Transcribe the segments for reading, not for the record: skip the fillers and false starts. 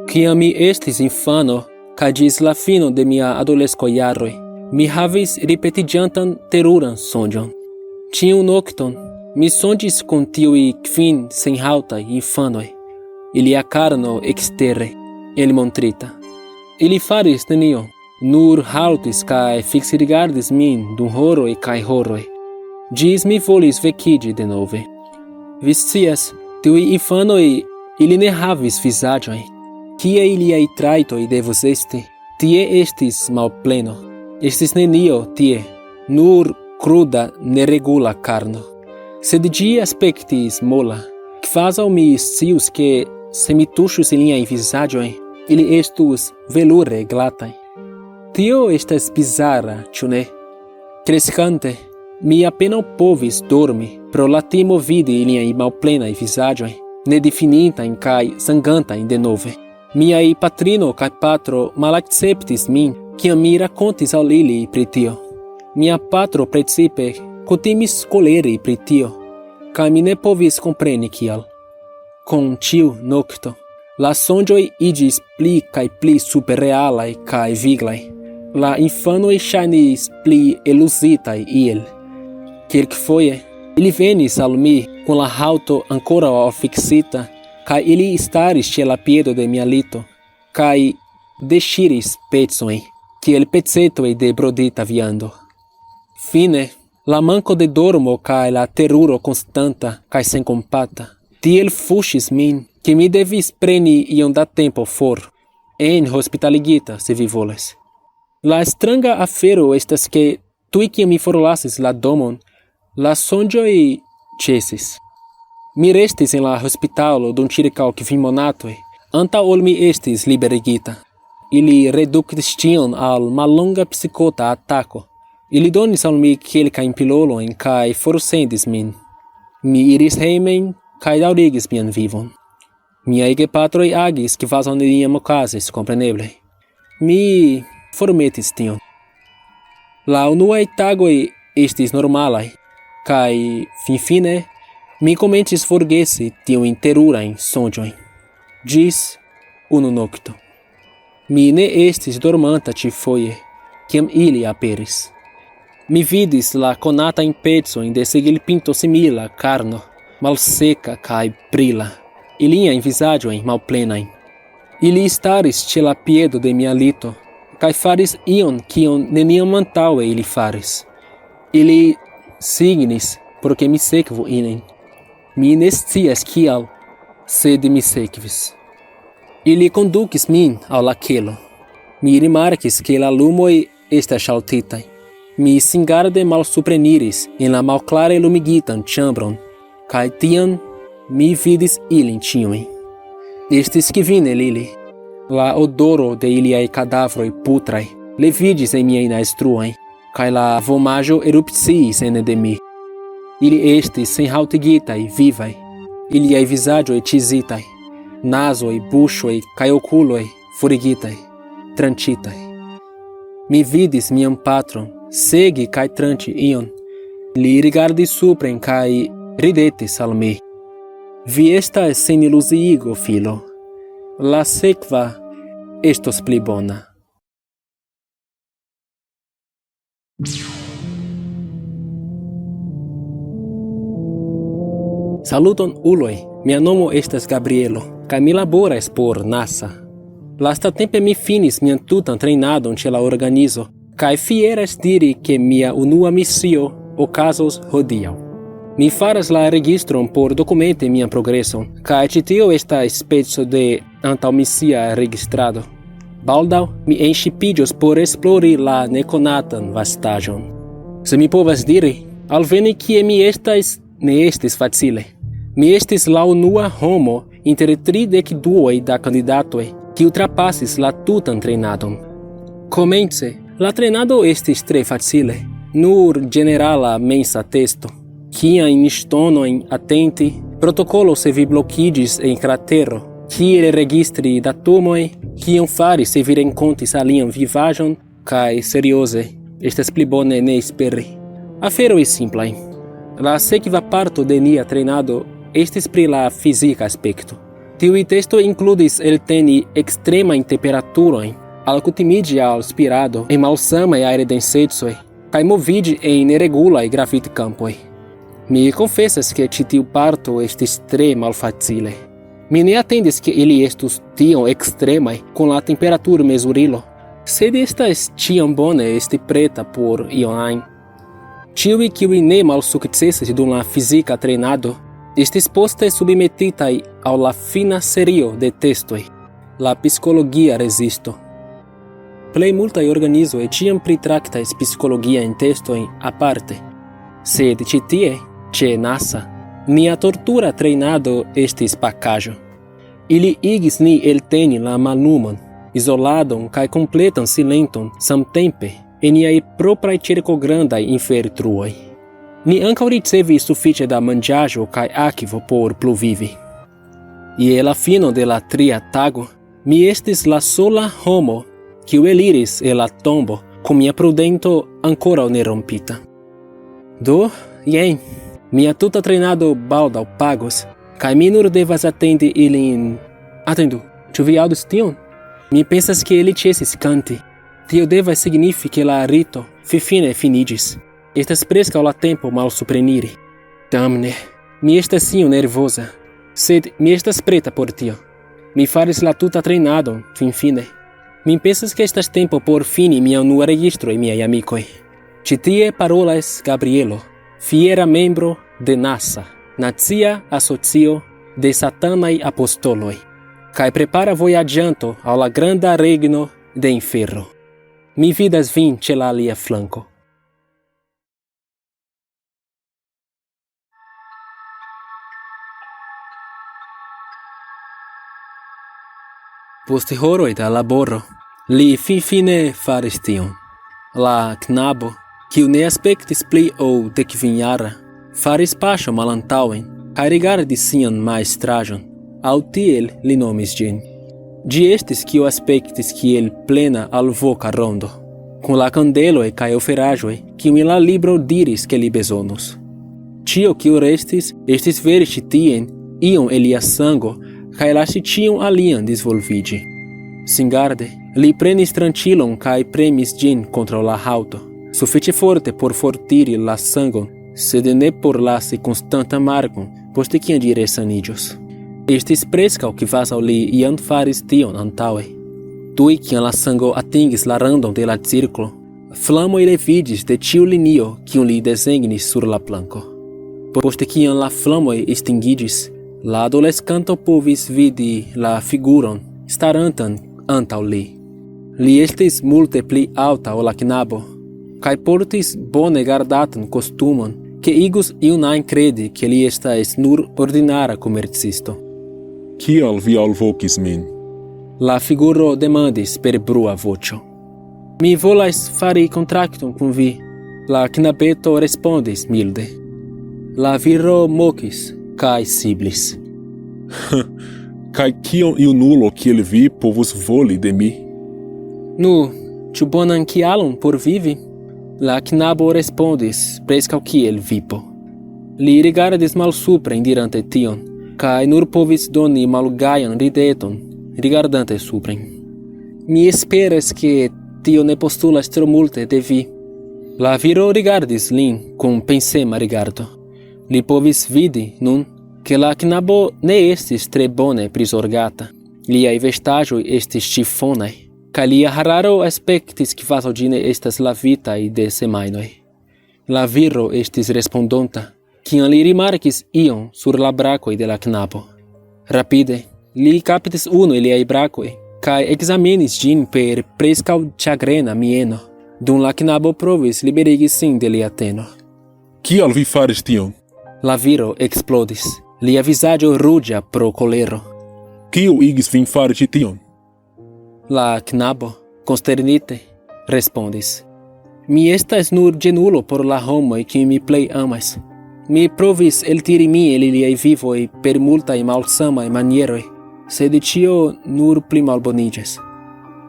Kiam mi estis infano, kaj ĝis la fino de mia adolescojaroj, mi havis ripetiĝantan teruran sonĝon. Ĉiun nokton mi sonĝis kun tiuj kvin senhaŭtaj infanoj, ilia karno ekstere elmontrita. Ili faris nenion, nur haltis kaj fiksrigardis min dum horoj kaj horoj, ĝis mi volis vekiĝi denove. Vi scias, tiuj infanoj, ili ne havis vizaĝojn. Kie iliaj trajtoj devus esti, tie estis malpleno. Estis nenio tie, nur cruda, neregula karno. Sed ĝi aspektis mola, kvazaŭ mi scius ke se mi tuŝus iliajn vizaĝojn, ili estus velure glataj. Tio estas bizarra, ĉu ne? Kreskante, mi apenaŭ povis dormi pro la timo vidi iliajn malplenaj vizaĝojn, nedifinitajn kaj sangantajn denove. Miaj patrino kaj patro malakceptis min, kiam mi rakontis al ili pri tio. Mia patro precipe kutimis koleri pri tio, kaj mi ne povis kompreni kial. Kun ĉiu nokto, la sonĝoj iĝis pli kaj pli superrealaj kaj viglaj. La infanoj ŝajnis pli eluzitaj iel. Kelkfoje ili venis al mi kun la haŭto ankoraŭ alfiksita, kaj ili staris ĉe la piedo de mia lito, kaj deŝiris pecojn, kiel pecetoj de brodita viando. Fine, la manko de dormo kaj la teruro konstanta kaj senkompata tiel fuŝis min, ke mi devis preni iom da tempo for, hospitaligita, se vi volas. La stranga afero estas ke tuj kiam mi forlasis la domon, la sonĝoj ĉesis. Mi restis en la hospitalo dum ĉirkaŭ 5 monatoj, antaŭ ol mi estis liberigita. Ili reduktis ĉion al mallonga psikota atako. Ili donis al mi kelkajn pilolojn kaj forsendis min. Mi iris hejmen kaj daŭrigis mian vivon. Miaj gepatroj agis kvazaŭ neniam okazis, kompreneble. Mi formetis tion. La unuaj tagoj estis normalaj, kaj finfine mi komencis forgesi tiujn terurajn sonĝojn. Ĝis unu nokto. Mi ne estis dormanta ĉifoje, kiam ili aperis. Mi vidis la konatajn pecojn de segilpinto-simila karno, malseka kaj brila, iliajn vizaĝojn malplenajn. Ili staris ĉe la piedo de mia lito, kaj faris ion kion neniam antaŭe ili faris. Ili signis por ke mi sekvu ilin. Mi ne scias kial, sed mi sekvis. Ili kondukis min al la kelo. Mi rimarkis ke la lumoj estas ŝaltitaj. Mi singarde malsupreniris en la malklare lumigitan ĉambron, kaj tiam mi vidis ilin ĉiujn. Estis kvin el ili. La odoro de iliaj kadavroj putraj leviĝis en miajn instruojn, kaj la vomaĵo erupciis ene de mi. Ili estis senhaŭtigitaj, vivaj, iliaj vizaĝoj ĉizitaj, nazoj, buŝoj kaj okuloj forigitaj, tranĉitaj. Mi vidis mian patron segi kaj tranĉi ion. Li rigardis supren kaj ridetis al mi. Vi estas sen iluziigo, filo. La sekva estos pli bona. Saluton uloj, mia nomo estas Gabrielo, kaj mi laboras por NASA. Lastatempe mi finis mian tutan trejnadon ĉe la organizo, kaj fieras diri ke mia unua misio okazos hodiaŭ. Mi faras la registron por dokumenti mian progreson, kaj ĉi tio estas speco de antaŭmisia registrado. Baldaŭ mi enŝipiĝos por esplori la nekonatan vastaĵon. Se mi povas diri, alveni kie mi estas ne estis facile. Mi estis la unua homo inter 32 da kandidatoj, kiu trapasis la tutan trejnadon. Komence, la trejnado estis tre facile, nur ĝenerala mensa testo. Kiajn ŝtonojn atenti, protokolo se vi blokiĝis en kratero, kiel registri datumoj, kion fari se vi renkontis alian vivaĵon, kaj serioze, estas pli bone ne esperi. Aferoj simplaj. La sekva parto de nia trejnado estis pri la fizika aspekto. Tiui testo includis el teni extrema in temperaturoin, al cutimigi al spirado, e malsama e aere densetsoi, cae movigi in irregulae grafit campoi. Mi confessas che citiu parto estis tre malfacile. Mi ne attendis che ili estus tiom extremae con la temperatura mesurilo, sed estas ciam bone esti preta por ion ain. Ciui kiui ne malsuccessis dum la fisica treinado, estis poste submetitai al la fina serio de testoi, la psicologia resisto. Plei multae organisoi ciam pritractas psicologia in testoin aparte, sed citie, ce NASA, nia tortura treinado estis paccajo. Ili igis ni elteni la malnumon, isoladon cae completan silenton samtempe en niai proprae circograndai infertruoi. Ni ancao ricevi suffice da mangiajo cae aquo por pluvivi. Ie la fino de la tria tago, mi estis la sola homo quiu eliris e la tombo cum mia prudento ancora ne rompita. Do, jen, mia tuta treinado baldau pagos, cae mi nur devas attendi ilin... Atendu, ĉu vi aŭdis tion? Mi pensas ke ili ĉesis kanti. Tio devas signifi ke la rito finfine finiĝis. Estas preskaŭ la tempo malsupreniri. Damne, mi estas iom nervoza, sed mi estas preta por tio. Mi faris la tuta treinadon, finfine. Mi pensas ke estas tempo por fini mia unua registro e miaj amikoj. Ĉi tie parolas Gabrielo, fiera membro de NASA, Nacia Asocio de Satanaj Apostoloj, kaj prepara vojaĝanto al la granda regno de Inferno. Mi vidas vin ĉe la alia flanko. Post horoj da laboro, li finfine faris tion. La knabo, kiu ne aspektis pli ol 15-jara, faris paŝon malantaŭen kaj rigardis sian maestraĵon, aŭ tiel li nomis ĝin. Ĝi estis kiu aspektis kiel plena alvoka rondo, kun la kandeloj kaj oferaĵoj, kiujn la libro diris ke li bezonus. Ĉio kiu restis estis vere ĉi tien iom el lia sango kaj lasi ĉion alian disvolviĝi. Singarde, li prenis tranĉilon kaj premis ĝin kontraŭ la haŭto, sufiĉe forte por fortiri la sangon, sed ne por lasi konstantan markon, post kiam ĝi resaniĝos. Estis preskaŭ kvazaŭ li jam faris tion antaŭe. Tuj kiam la sango atingis la randon de la cirklo, flamoj leviĝis de ĉiu linio kiun li desegnis sur la planko. Post kiam la flamoj extingiĝis, la adolescanto povis vidi la figuron starantan antaŭ li. Li estis multe pli alta ol la knabo, kaj portis bone gardatan kostumon, ke igus iun ajn kredi, ke li estas nur ordinara komercisto. Kial vi alvokis min? La figuro demandis per brua voĉo. Mi volas fari kontrakton kun vi. La knabeto respondis milde. La viro mokis kaj siblis. Kaj kion junulo kiel vi povus voli de mi? Nu, ĉu bonan kialon por vivi? La knabo respondis preskaŭ kiel vipo. Li rigardis malsupren dirante tion, kaj nur povis doni malgajan rideton rigardante supren. Mi esperas ke tio ne postulas tro multe de vi. La viro rigardis lin kun pensema rigardo. Li povis vidi nun che la knabo ne estis tre bone prizorgata. Liaj vestaĵoj estis ĉifonaj, kaj lia hararo aspektis kvazaŭ ĝi ne estas lavitaj de semajnoj. La viro estis respondonta, kiam li rimarkis ion sur la brakoj de la knabo. Rapide, li kaptis unu el liaj brakoj kaj ekzamenis ĝin per preskaŭ ĉagrena mieno, dum la knabo provis liberigi sin de lia teno. Kial vi faris tion? La viro eksplodis. Lia vizaĝo ruĝa pro kolero. Kiu igis vin fari ĉi tion? La knabo, konsternite, respondis. Mi estas nur ĝenulo por la homoj kiujn mi plej amas. Mi provis eltiri min el iliaj vivoj per multaj malsamaj manieroj, sed ĉio nur pli malboniĝas.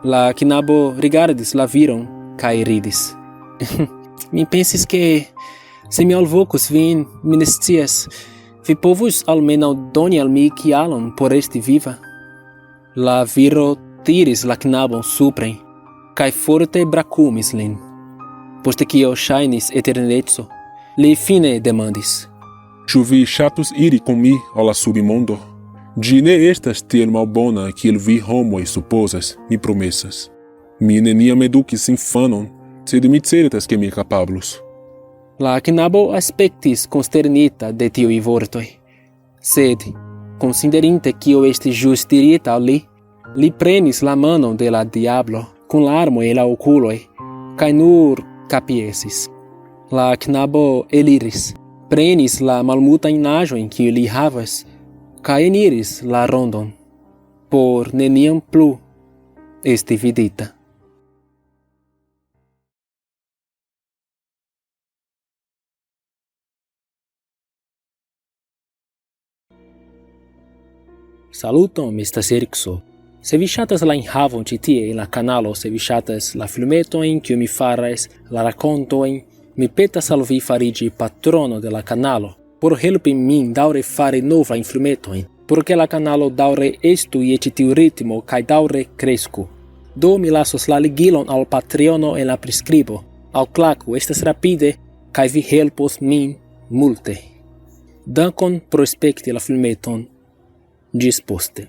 La knabo rigardis la viron kaj ridis. Mi pensis ke se mi alvokus vin, mi ne scias, Vi povus almenaŭ doni al mi kialon por esti viva? La viro tiris la knabon supren, kaj forte brakumis lin. Poste kio ŝajnis eterneco, li fine demandis: Ĉu vi ŝatus iri kun mi al la submondo? Ĝi ne estas tiel malbona, kiel vi homoj supozas, mi promesas. Mi neniam edukis infanon, sed mi certas ke mi kapablus. La knabo aspektis konsternita de tiuj vortoj, sed, konsiderinte kio estis ĵus dirita al li, li prenis la manon de la diablo kun larmoj en la okuloj, kaj nur kapjesis. La knabo eliris, prenis la malmultajn aĵojn kiujn li havas, kaj eniris la rondon, por neniam plu esti vidita. Saluton, mi estas Erikso. Se vi ŝatas la enhavon ĉi tie en la kanalo, se vi ŝatas la filmetojn kiuj mi faras, la rakontojn, mi petas al vi fariĝi patrono de la kanalo, por helpi min daŭre fari novajn filmetojn, por ke la kanalo daŭre estu je ĉi tiu ritmo kaj daŭre kresku. Do mi lasos la ligilon al Patreono en la priskribo. Aŭ klaku, estas rapide, kaj vi helpos min multe. Dankon pro spekti la filmeton. Ĝis poste.